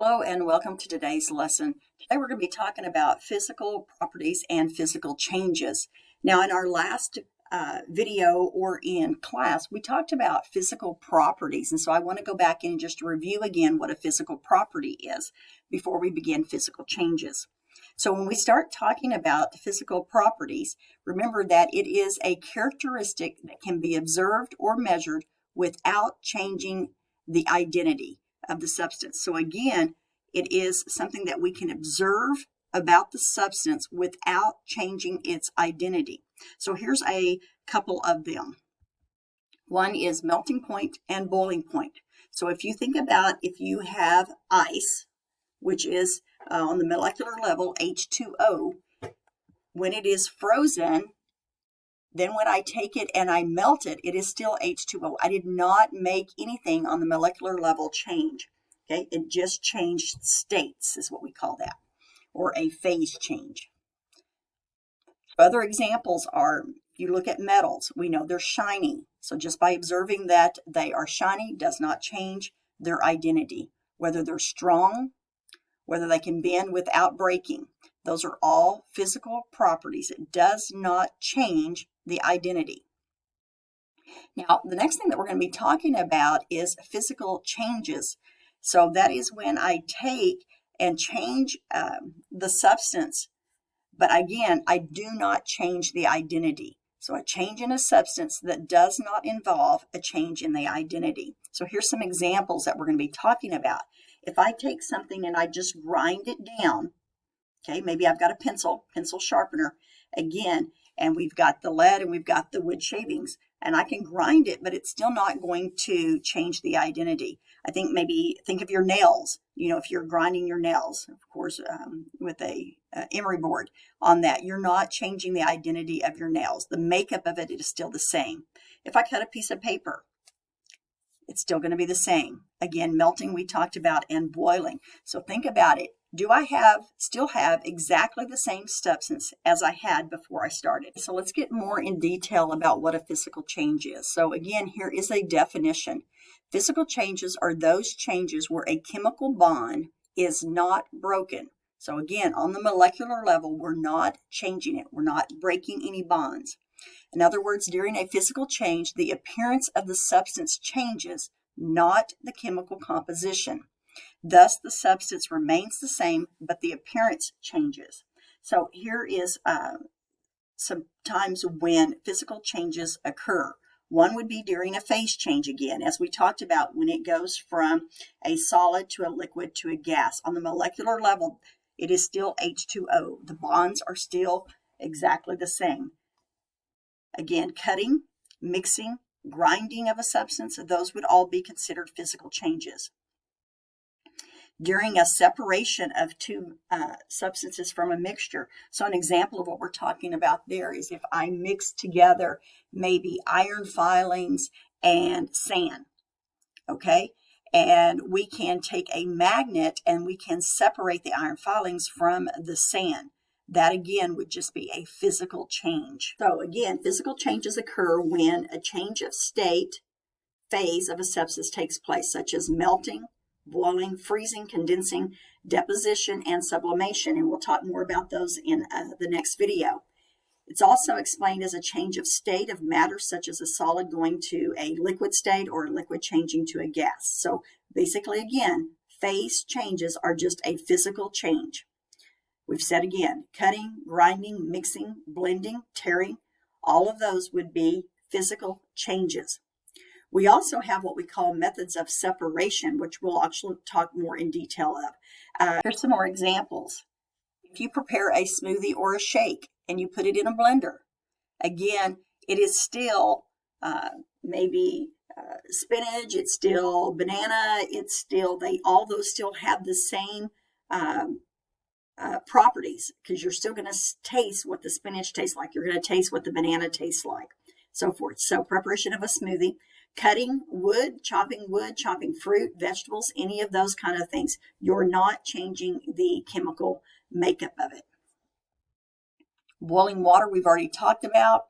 Hello and welcome to today's lesson. Today we're going to be talking about physical properties and physical changes. Now in our last video or in class, we talked about physical properties, and so I want to go back and just review again what a physical property is before we begin physical changes. So when we start talking about physical properties, remember that it is a characteristic that can be observed or measured without changing the identity of the substance. So again, it is something that we can observe about the substance without changing its identity. So here's a couple of them. One is melting point and boiling point. So if you think about if you have ice, which is on the molecular level H2O, when it is frozen, then when I take it and I melt it, it is still H2O. I did not make anything on the molecular level change. Okay, it just changed states is what we call that, or a phase change. Other examples are, if you look at metals, we know they're shiny. So just by observing that they are shiny does not change their identity. Whether they're strong, whether they can bend without breaking, those are all physical properties. It does not change the identity. Now, the next thing that we're going to be talking about is physical changes. So that is when I take and change the substance, but again, I do not change the identity. So a change in a substance that does not involve a change in the identity. So here's some examples that we're going to be talking about. If I take something and I just grind it down, okay, maybe I've got a pencil sharpener again, and we've got the lead and we've got the wood shavings, and I can grind it, but it's still not going to change the identity. I think maybe think of your nails. You know, if you're grinding your nails, of course, with a emery board on that, you're not changing the identity of your nails. The makeup of it is still the same. If I cut a piece of paper, it's still going to be the same. Again, melting we talked about, and boiling. So think about it. Do I still have exactly the same substance as I had before I started? So let's get more in detail about what a physical change is. So again, here is a definition. Physical changes are those changes where a chemical bond is not broken. So again, on the molecular level, we're not changing it. We're not breaking any bonds. In other words, during a physical change, the appearance of the substance changes, not the chemical composition. Thus, the substance remains the same, but the appearance changes. So here is some times when physical changes occur. One would be during a phase change again, as we talked about, when it goes from a solid to a liquid to a gas. On the molecular level, it is still H2O. The bonds are still exactly the same. Again, cutting, mixing, grinding of a substance, those would all be considered physical changes. During a separation of two substances from a mixture. So an example of what we're talking about there is if I mix together maybe iron filings and sand, okay? And we can take a magnet and we can separate the iron filings from the sand. That again would just be a physical change. So again, physical changes occur when a change of state, phase of a substance takes place, such as melting, boiling, freezing, condensing, deposition, and sublimation. And we'll talk more about those in the next video. It's also explained as a change of state of matter, such as a solid going to a liquid state or a liquid changing to a gas. So basically, again, phase changes are just a physical change. We've said again, cutting, grinding, mixing, blending, tearing, all of those would be physical changes. We also have what we call methods of separation, which we'll actually talk more in detail of. Here's some more examples. If you prepare a smoothie or a shake and you put it in a blender, again, it is still maybe spinach, it's still banana, it's still, all those still have the same properties, because you're still going to taste what the spinach tastes like. You're going to taste what the banana tastes like, so forth. So preparation of a smoothie. Cutting wood, chopping fruit, vegetables, any of those kind of things. You're not changing the chemical makeup of it. Boiling water, we've already talked about.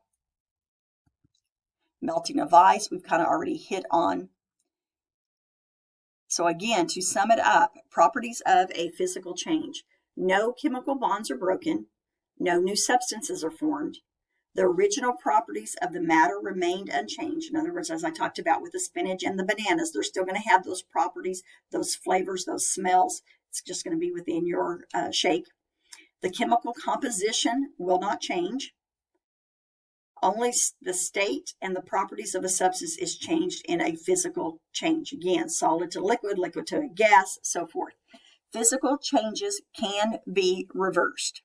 Melting of ice, we've kind of already hit on. So again, to sum it up, properties of a physical change. No chemical bonds are broken. No new substances are formed. The original properties of the matter remained unchanged. In other words, as I talked about with the spinach and the bananas, they're still going to have those properties, those flavors, those smells. It's just going to be within your shake. The chemical composition will not change. Only the state and the properties of a substance is changed in a physical change. Again, solid to liquid, liquid to a gas, so forth. Physical changes can be reversed.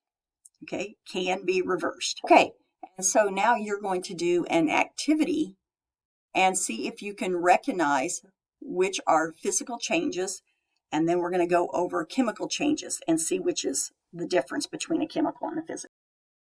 Okay, can be reversed. Okay, and so now you're going to do an activity and see if you can recognize which are physical changes, and then we're going to go over chemical changes and see which is the difference between a chemical and a physical.